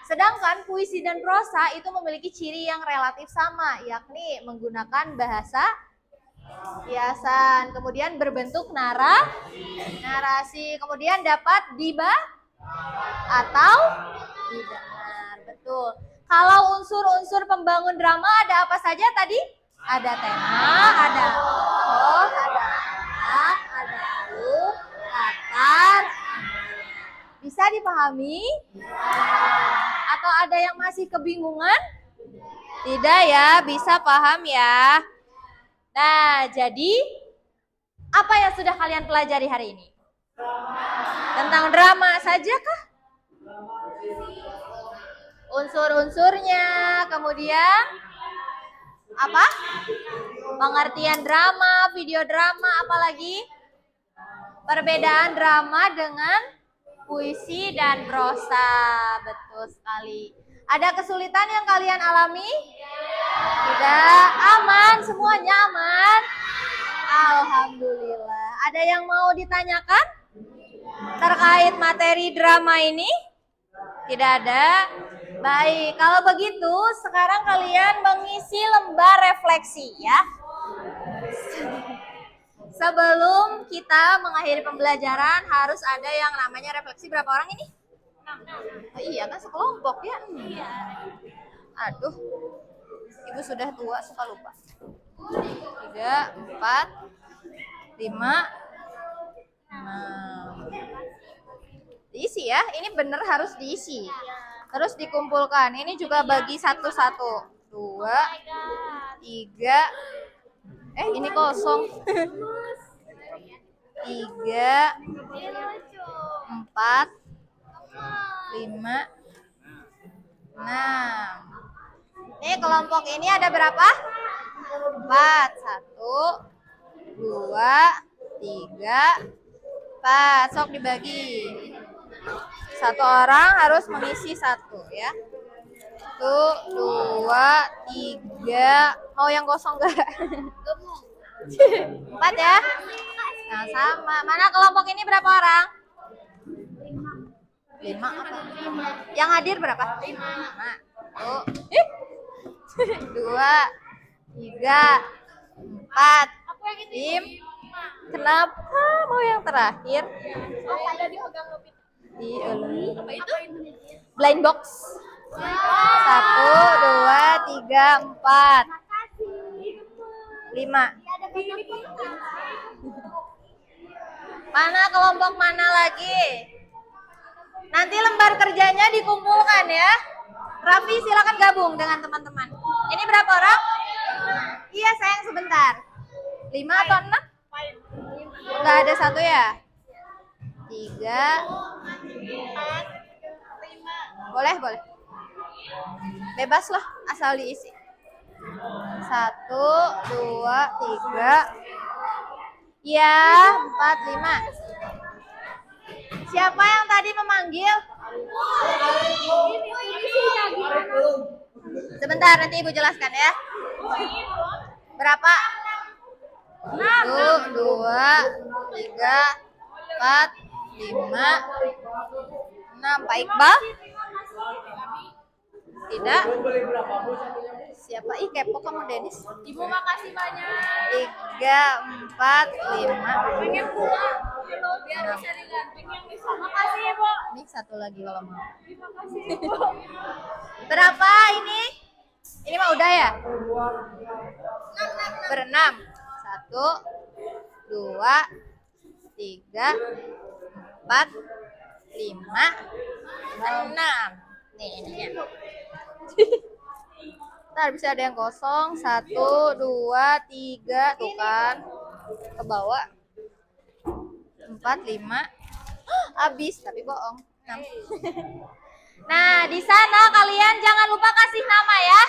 Speaker 1: Sedangkan puisi dan prosa itu memiliki ciri yang relatif sama, yakni menggunakan bahasa hiasan, kemudian berbentuk narasi, kemudian dapat atau didengar. Betul. Kalau unsur-unsur pembangun drama ada apa saja tadi? Ada tema, ada tokoh, ada anak, ada alur, latar. Bisa dipahami? Atau ada yang masih kebingungan? Tidak ya, bisa paham ya. Nah, jadi apa yang sudah kalian pelajari hari ini? Tentang drama saja kah? Unsur-unsurnya, kemudian apa? Pengertian drama, video drama, apalagi? Perbedaan drama dengan puisi dan prosa. Betul sekali. Ada kesulitan yang kalian alami? Tidak. Aman, semuanya aman. Alhamdulillah. Ada yang mau ditanyakan terkait materi drama ini? Tidak ada. Baik, kalau begitu sekarang kalian mengisi lembar refleksi ya. Sebelum kita mengakhiri pembelajaran harus ada yang namanya refleksi. Berapa orang ini? 6. Oh, iya kan sekelompok ya? Iya. Aduh, ibu sudah tua suka lupa. 3, 4, 5, 6. Diisi ya, ini bener harus diisi. Terus dikumpulkan. Ini juga bagi satu-satu. 2, 3. Ini kosong. 3, 4, 5, 6. Nih kelompok ini ada berapa? 4. 1, 2, 3, 4. Sok dibagi. Satu orang harus mengisi 1 ya. 1, 2, 3. Mau yang kosong enggak? 4 ya. Nah, sama. Mana kelompok ini berapa orang? 5 apa? Yang hadir berapa? 5. 2, 3, 4, 5. Kenapa mau yang terakhir? Apa itu? Blind box. 1, 2, 3, 4, 5. Mana kelompok mana lagi? Nanti lembar kerjanya dikumpulkan ya. Raffi silakan gabung dengan teman-teman. Ini berapa orang? Iya sayang sebentar. 5 atau 6? Enggak ada 1 ya? 3, 4, 5. Boleh. Bebas loh, asal diisi. 1, 2, 3. Ya, 4, 5. Siapa yang tadi memanggil? Sebentar, nanti ibu jelaskan ya. Berapa? 1, 2, 3, 4, 5, 6. Pak Iqbal? Tidak. Siapa? Ih, kepo kamu Denis.
Speaker 4: Ibu makasih banyak.
Speaker 1: 3, 4, 5.
Speaker 4: Pengen pulang dulu biar bisa diganti yang bisa. Makasih Ibu.
Speaker 1: Ini 1 lagi kalau mau.
Speaker 4: Terima kasih Ibu.
Speaker 1: Berapa ini? Ini mah udah ya? Berenam. 1, 2, 3, 4, 5, 6. Nih, ini ya. Ntar bisa ada yang kosong. 1, 2, 3. Tuh kan. Ke bawah. 4, 5. Habis, tapi bohong. 6. Nah, di sana kalian jangan lupa kasih nama ya.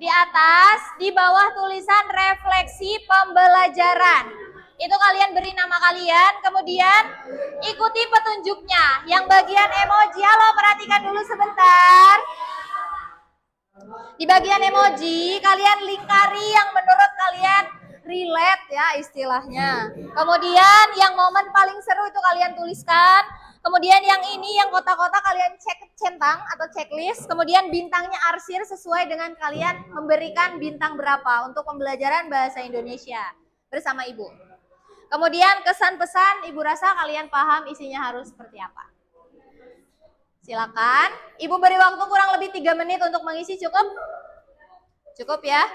Speaker 1: Di atas, di bawah tulisan refleksi pembelajaran. Itu kalian beri nama kalian, kemudian ikuti petunjuknya. Yang bagian emoji, halo perhatikan dulu sebentar. Di bagian emoji, kalian lingkari yang menurut kalian relate ya istilahnya. Kemudian yang momen paling seru itu kalian tuliskan. Kemudian yang ini, yang kotak-kotak kalian centang atau checklist. Kemudian bintangnya arsir sesuai dengan kalian memberikan bintang berapa untuk pembelajaran bahasa Indonesia bersama Ibu. Kemudian kesan pesan, Ibu rasa kalian paham isinya harus seperti apa. Silakan. Ibu beri waktu kurang lebih 3 menit untuk mengisi, cukup? Cukup ya.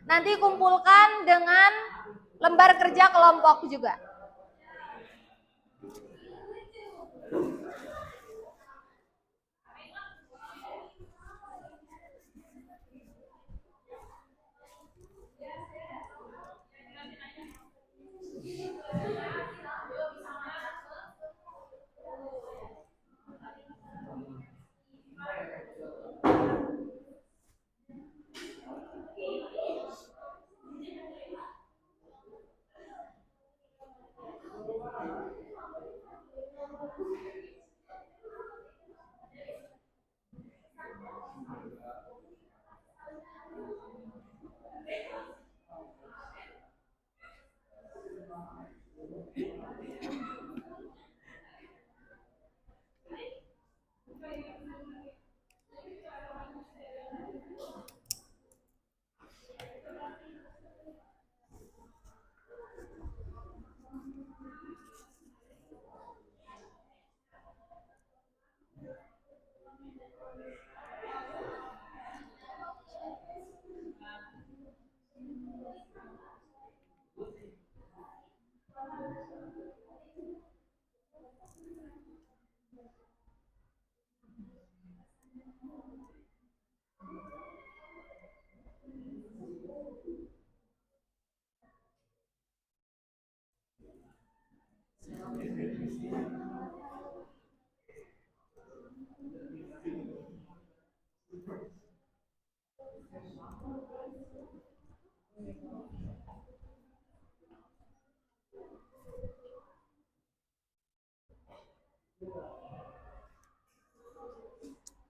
Speaker 1: Nanti kumpulkan dengan lembar kerja kelompok juga.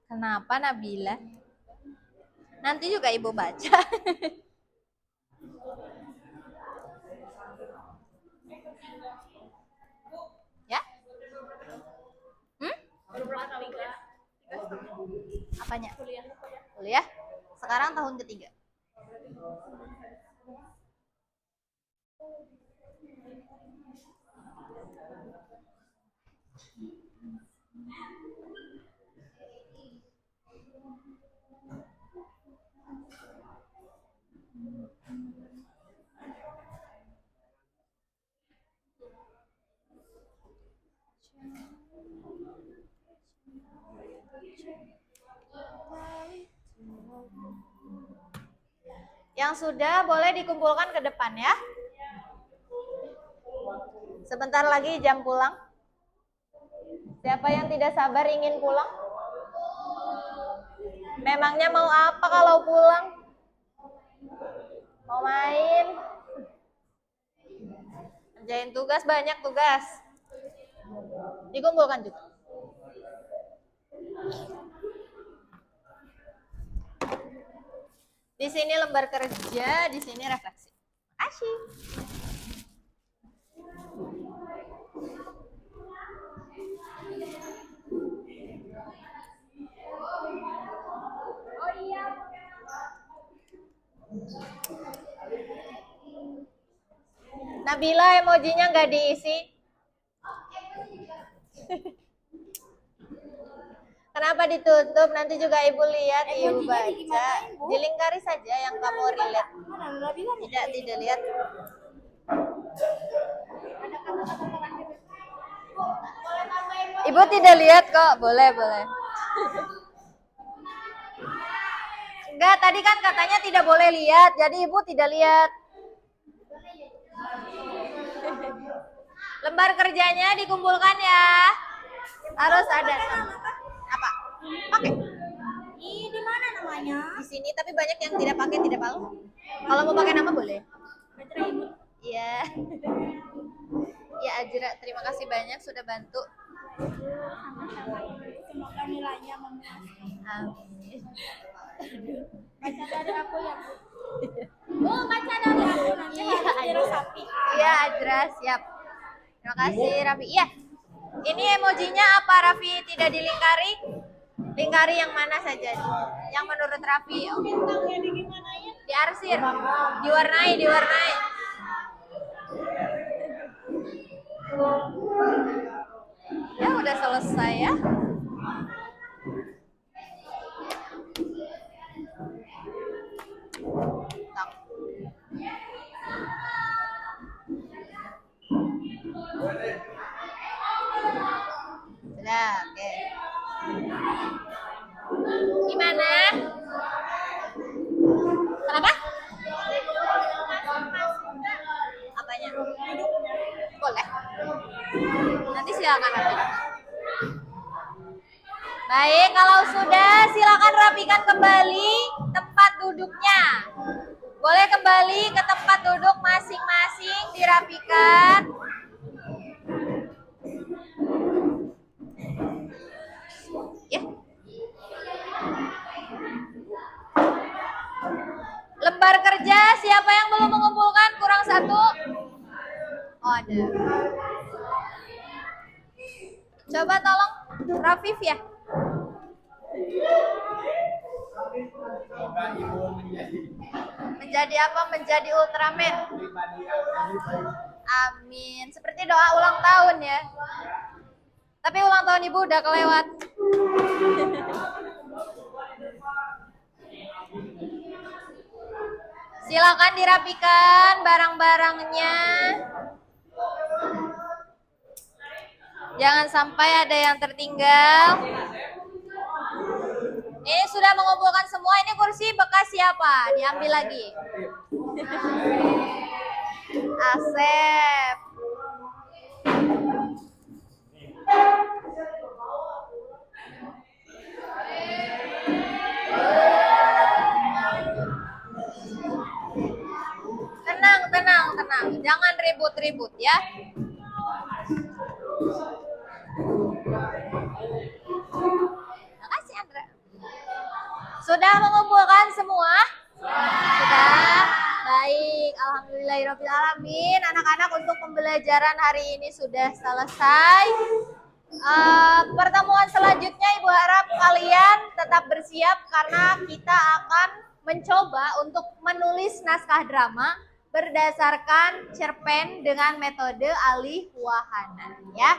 Speaker 1: Kenapa Nabila? Nanti juga Ibu baca. Ya? Apanya? Kuliah. Sekarang tahun ketiga. Yang sudah boleh dikumpulkan ke depan ya. Sebentar lagi jam pulang. Siapa yang tidak sabar ingin pulang? Memangnya mau apa kalau pulang? Mau main? Kerjain tugas, banyak tugas. Dikumpulkan juga. Di sini lembar kerja, di sini refleksi. Makasih.
Speaker 4: Oh iya.
Speaker 1: Nabila emojinya nggak diisi. Kenapa ditutup? Nanti juga Ibu lihat, Ibu baca. Dilingkari saja yang kamu relate. Tidak lihat.
Speaker 4: Ada kata-kata terakhir. Bu, boleh tambahin
Speaker 1: Ibu tidak lihat kok, boleh, boleh. Enggak, tadi kan katanya tidak boleh lihat, jadi ibu tidak lihat. Lembar kerjanya dikumpulkan ya. Harus ada. Apa? Pakai.
Speaker 4: Ih, di mana namanya?
Speaker 1: Di sini, tapi banyak yang tidak pakai, tidak mau. Kalau mau pakai nama boleh. Iya. Ya Ajra, terima kasih banyak sudah bantu.
Speaker 4: Semoga nilainya memuaskan.
Speaker 1: Amin.
Speaker 4: Baca dari aku ya, Bu. Oh, baca dari aku nanti harus diresapi.
Speaker 1: Iya Ajra, siap. Terima kasih Raffi. Iya. Ini emojinya apa Raffi? Tidak dilingkari? Lingkari yang mana saja? Yang menurut Raffi. Oh.
Speaker 4: Bintangnya digimanain?
Speaker 1: Diarsir. Diwarnai, diwarnai. Ya udah selesai ya. Tak. Sudah, oke. Gimana? Kenapa? Apanya? Boleh. Nanti silakan rapikan. Baik, kalau sudah silakan rapikan kembali tempat duduknya. Boleh kembali ke tempat duduk masing-masing, dirapikan. Ya. Lembar kerja, siapa yang belum mengumpulkan? Kurang satu. Oh, ada. Coba tolong Rafif ya.
Speaker 3: Semoga ibu
Speaker 1: Menjadi apa? Menjadi Ultraman.
Speaker 3: pribadi yang lebih baik.
Speaker 1: Amin. Seperti doa ulang tahun ya. Tapi ulang tahun ibu udah kelewat. Silakan dirapikan barang-barangnya. Jangan sampai ada yang tertinggal. Ini sudah mengumpulkan semua. Ini kursi bekas siapa? Diambil lagi. Asep. Tenang, tenang, tenang. Jangan ribut-ribut ya. Makasih Andra. Sudah mengumpulkan semua? Sudah. Baik, alhamdulillahirobbilalamin. Anak-anak untuk pembelajaran hari ini sudah selesai. Pertemuan selanjutnya Ibu harap kalian tetap bersiap karena kita akan mencoba untuk menulis naskah drama berdasarkan cerpen dengan metode alih wahana ya.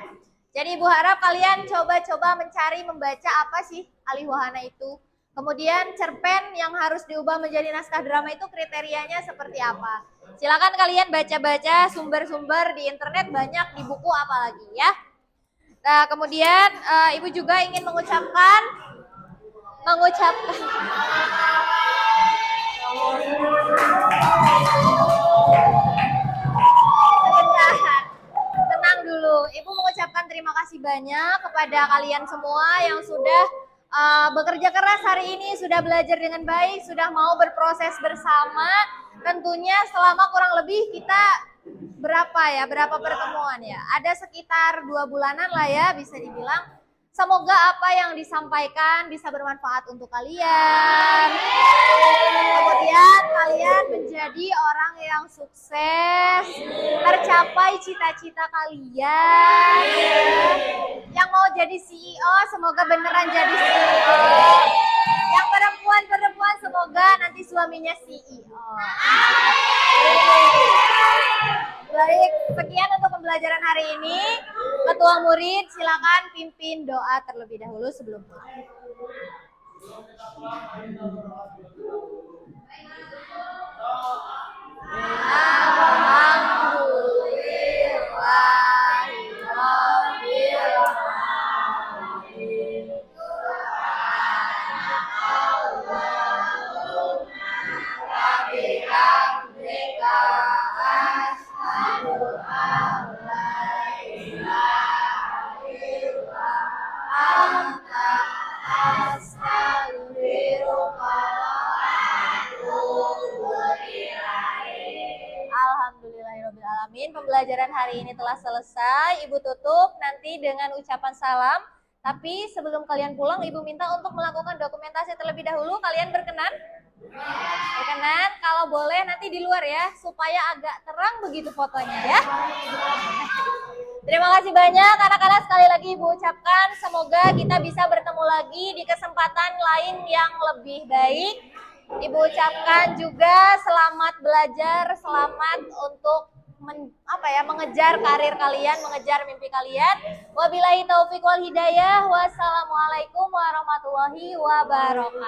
Speaker 1: Jadi Ibu harap kalian coba-coba mencari membaca apa sih alih wahana itu. Kemudian cerpen yang harus diubah menjadi naskah drama itu kriterianya seperti apa. Silakan kalian baca-baca sumber-sumber di internet, banyak di buku apalagi ya. Nah, kemudian Ibu juga ingin mengucapkan sebentar, tenang dulu. Ibu mengucapkan terima kasih banyak kepada kalian semua yang sudah bekerja keras hari ini, sudah belajar dengan baik, sudah mau berproses bersama. Tentunya selama kurang lebih kita berapa pertemuan ya? Ada sekitar 2 bulanan lah ya bisa dibilang. Semoga apa yang disampaikan bisa bermanfaat untuk kalian. Kemudian kalian menjadi orang yang sukses, tercapai cita-cita kalian. Yang mau jadi CEO semoga beneran jadi CEO. Yang perempuan semoga nanti suaminya CEO. Baik, sekian untuk pembelajaran hari ini. Ketua murid silakan pimpin doa terlebih dahulu sebelum mulai. Alhamdulillahirabbil alamin. hari ini telah selesai. Ibu tutup nanti dengan ucapan salam. Tapi sebelum kalian pulang, Ibu minta untuk melakukan dokumentasi terlebih dahulu. Kalian berkenan? Berkenan? Kalau boleh nanti di luar ya, supaya agak terang begitu fotonya ya. Terima kasih banyak anak-anak, sekali lagi Ibu ucapkan semoga kita bisa bertemu lagi di kesempatan lain yang lebih baik. Ibu ucapkan juga selamat belajar, selamat untuk mengejar karir kalian, mengejar mimpi kalian. Wabillahi taufiq wal hidayah. Wassalamualaikum warahmatullahi wabarakatuh.